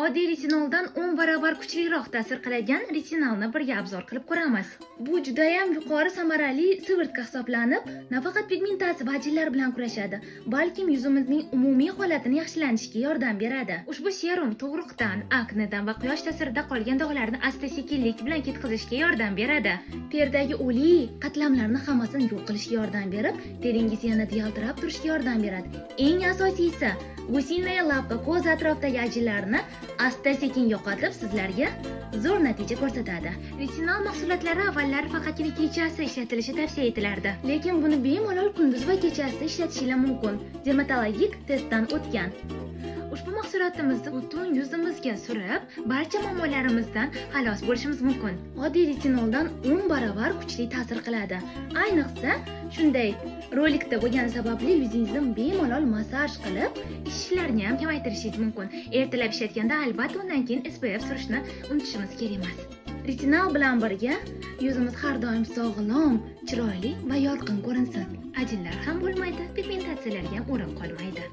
Oddiy retinoldan 10 barobar kuchliroq ta'sir qiladigan retinalni birga obzor qilib ko'ramiz. Bu juda ham yuqori samarali sivırtka hisoblanib, nafaqat pigmentatsiya va ajinlar bilan kurashadi, balkim yuzimizning umumiy holatini yaxshilanishiga yordam beradi. Ushbu serum tug'ruqdan, aknedan va quyosh ta'sirida qolgan dog'larni asta-sekinlik bilan ketkazishga yordam beradi. Teridagi o'lik qatlamlarni hammasini yo'q qilishga yordam berib, teringiz yanada yaltirab turishga yordam beradi. Eng asosiysi, gussinaya labqa ko'z atrofidagi ajinlarni asta-sekin yo'qotib, sizlarga zo'r natija ko'rsatadi. Retinol mahsulotlari avvallari faqatgina kechasi ishlatilishi tavsiya etilardi, lekin buni bemalol kunduz va kechasi ishlatishingiz mumkin. Dermatologik testdan o'tgan. Ushbu mahsulotimizni butun yuzimizga surib, barcha muammolarimizdan xalos bo'lishimiz mumkin. Oddiy retinoldan 10 barobar kuchli ta'sir qiladi. Ayniqsa, shunday rolikda bo'lgani sababli yuzingizni bemalol massaj qilib, ishlarni ham kamaytirishingiz mumkin. Ertalab ishlatganda albatta undan keyin SPF surishni unutishimiz kerak emas. Retinol bilan birga yuzimiz har doim sog'lom, chiroyli va yorqin ko'rinsin. Ajinlar ham bo'lmaydi, pigmentatsiyalarga ham o'rin qolmaydi.